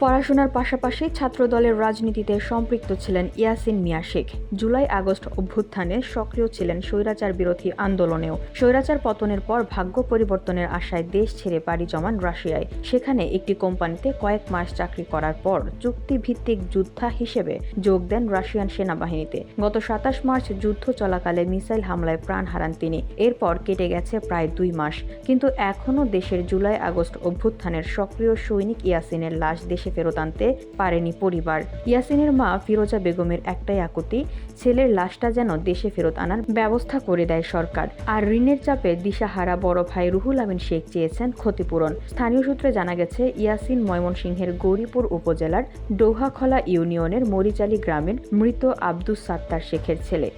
পড়াশোনার পাশাপাশি ছাত্রদলের রাজনীতিতে সম্পৃক্ত ছিলেন ইয়াসিন মিয়া শেখ। জুলাই আগস্ট অভ্যুত্থানে সক্রিয় ছিলেন, স্বৈরাচার বিরোধী আন্দোলনেও। স্বৈরাচার পতনের পর ভাগ্য পরিবর্তনের আশায় দেশ ছেড়ে পাড়ি জমান রাশিয়ায়। সেখানে একটি কোম্পানিতে কয়েক মাস চাকরি করার পর চুক্তিভিত্তিক যোদ্ধা হিসেবে যোগ দেন রাশিয়ান সেনাবাহিনীতে। গত ২৭ মার্চ যুদ্ধ চলাকালে মিসাইল হামলায় প্রাণ হারান তিনি। এরপর কেটে গেছে প্রায় ২ মাস, কিন্তু এখনও দেশের জুলাই আগস্ট অভ্যুত্থানের সক্রিয় সৈনিক ইয়াসিনের লাশ দেশে ফেরত আনতে পারেনি পরিবার। ইয়াসিনের মা ফিরোজা বেগমের একটাই আকুতি, ছেলের লাশটা যেন দেশে ফেরত আনার ব্যবস্থা করে দেয় সরকার। আর ঋণের চাপে দিশাহারা বড় ভাই রুহুল আমিন শেখ চেয়েছেন ক্ষতিপূরণ। স্থানীয় সূত্রে জানা গেছে, ইয়াসিন ময়মনসিংহের গৌরীপুর উপজেলার ডৌহাখলা ইউনিয়নের মরিচালী গ্রামের মৃত আব্দুস সাত্তার শেখের ছেলে।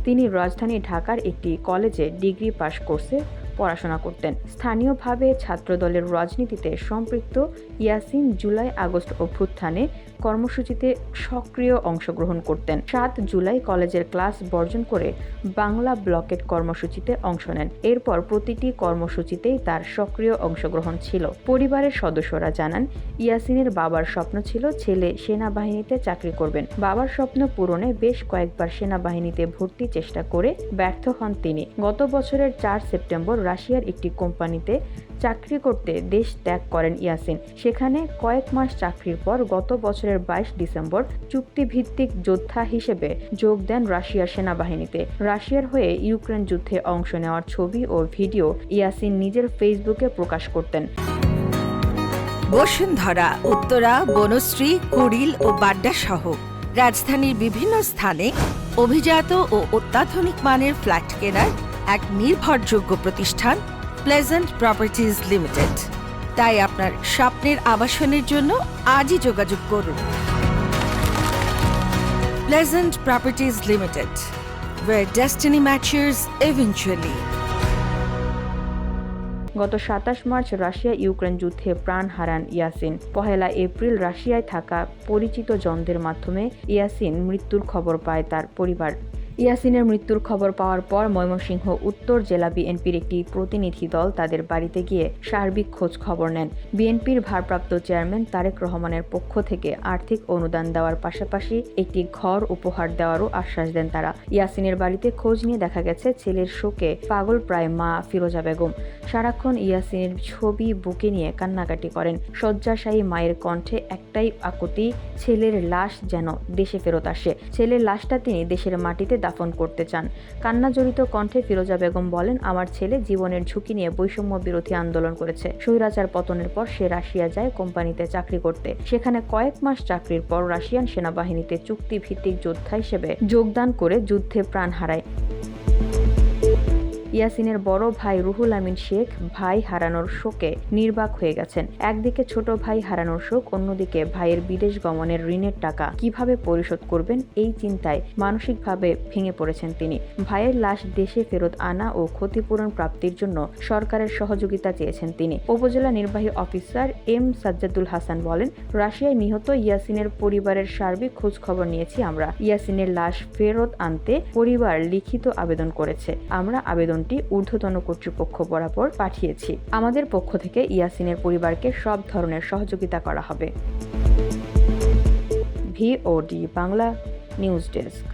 তিনি রাজধানী ঢাকার একটি কলেজে ডিগ্রি পাশ কোর্সে পড়াশোনা করতেন। স্থানীয়ভাবে ছাত্রদলের রাজনীতিতে সম্পৃক্ত ইয়াসিন জুলাই আগস্ট অভ্যুত্থানে কর্মসূচিতে সক্রিয় অংশগ্রহণ করতেন। ৭ জুলাই কলেজের ক্লাস বর্জন করে বাংলা ব্লকেট কর্মসূচিতে অংশ নেন। এরপর প্রতিটি কর্মসূচিতেই তার সক্রিয় অংশগ্রহণ ছিল। পরিবারের সদস্যরা জানান, ইয়াসিনের বাবার স্বপ্ন ছিল ছেলে সেনাবাহিনীতে চাকরি করবেন। বাবার স্বপ্ন পূরণে বেশ কয়েকবার সেনাবাহিনীতে ভর্তি চেষ্টা করে ব্যর্থ হন তিনি। গত বছরের ৪ সেপ্টেম্বর রাশিয়ার একটি কোম্পানিতে চাকরি করতে দেশ ত্যাগ করেন ইয়াসিন। সেখানে কয়েক মাস চাকরির পর গত বছরের ২২ ডিসেম্বর চুক্তিভিত্তিক যোদ্ধা হিসেবে যোগ দেন রাশিয়ার সেনাবাহিনীতে। রাশিয়ার হয়ে ইউক্রেন যুদ্ধে অংশ নেওয়ার ছবি ও ভিডিও ইয়াসিন নিজের ফেসবুকে প্রকাশ করতেন। বসুন্ধরা, উত্তরা, বনশ্রী, কুড়িল ও বাড্ডা সহ রাজধানীর বিভিন্ন স্থানে অভিজাত ও অত্যাধুনিক মানের ফ্ল্যাট কেনার এক নির্ভরযোগ্য প্রতিষ্ঠান প্লেজেন্ট প্রপার্টিজ লিমিটেড। তাই আপনার স্বপ্নের আবাসনের জন্য আজই যোগাযোগ করুন। Pleasant properties limited, where destiny matches eventually. গত ২৭ মার্চ রাশিয়া ইউক্রেন যুদ্ধে প্রাণ হারান ইয়াসিন। ১ এপ্রিল রাশিয়ায় থাকা পরিচিত জনদের মাধ্যমে ইয়াসিন মৃত্যুর খবর পায় তার পরিবার। ইয়াসিনের মৃত্যুর খবর পাওয়ার পর ময়মনসিংহ উত্তর জেলা বিএনপির একটি প্রতিনিধি দল তাদের বাড়িতে গিয়ে সার্বিক খোঁজ খবর নেন। বিএনপির ভারপ্রাপ্ত চেয়ারম্যান তারেক রহমানের পক্ষ থেকে আর্থিক অনুদান দেওয়ার পাশাপাশি একটি ঘর উপহার দেওয়ারও আশ্বাস দেন তারা। ইয়াসিনের বাড়িতে খোঁজ নিয়ে দেখা গেছে, ছেলের শোকে পাগল প্রায় মা ফিরোজা বেগম। সারাক্ষণ ইয়াসিনের ছবি বুকে নিয়ে কান্নাকাটি করেন। শয্যাশায়ী মায়ের কণ্ঠে একটাই আকুতি, ছেলের লাশ যেন দেশে ফেরত আসে। ছেলের লাশটা তিনি দেশের মাটিতে দাফন করতে চান। কান্না জড়িত কণ্ঠে ফিরোজা বেগম বলেন, আমার ছেলে জীবনের ঝুঁকি নিয়ে বৈষম্য বিরোধী আন্দোলন করেছে। স্বৈরাচার পতনের পর সে রাশিয়া যায় কোম্পানিতে চাকরি করতে। সেখানে কয়েক মাস চাকরির পর রাশিয়ান সেনাবাহিনীতে চুক্তিভিত্তিক যোদ্ধা হিসেবে যোগদান করে যুদ্ধে প্রাণ হারায়। ইয়াসিনের বড় ভাই রুহুল আমিন শেখ ভাই হারানোর শোকে নির্বাক হয়ে গেছেন। একদিকে ছোট ভাই হারানোর শোক, অন্যদিকে ভাইয়ের বিদেশ গমনের ঋণের টাকা কিভাবে পরিশোধ করবেন এই চিন্তায় মানসিকভাবে ভেঙে পড়েছেন তিনি। ভাইয়ের লাশ দেশে ফেরত আনা ও ক্ষতিপূরণ প্রাপ্তির জন্য সরকারের সহযোগিতা চেয়েছেন তিনি। উপজেলা নির্বাহী অফিসার এম সাজ্জাদুল হাসান বলেন, রাশিয়ায় নিহত ইয়াসিনের পরিবারের সার্বিক খোঁজ খবর নিয়েছি আমরা। ইয়াসিনের লাশ ফেরত আনতে পরিবার লিখিত আবেদন করেছে। আমরা আবেদন ঊর্ধ্বতন কর্তৃপক্ষ বরাবর পাঠিয়েছি। আমাদের পক্ষ থেকে ইয়াসিনের পরিবারকে সব ধরনের সহযোগিতা করা হবে। VOD Bangla news desk.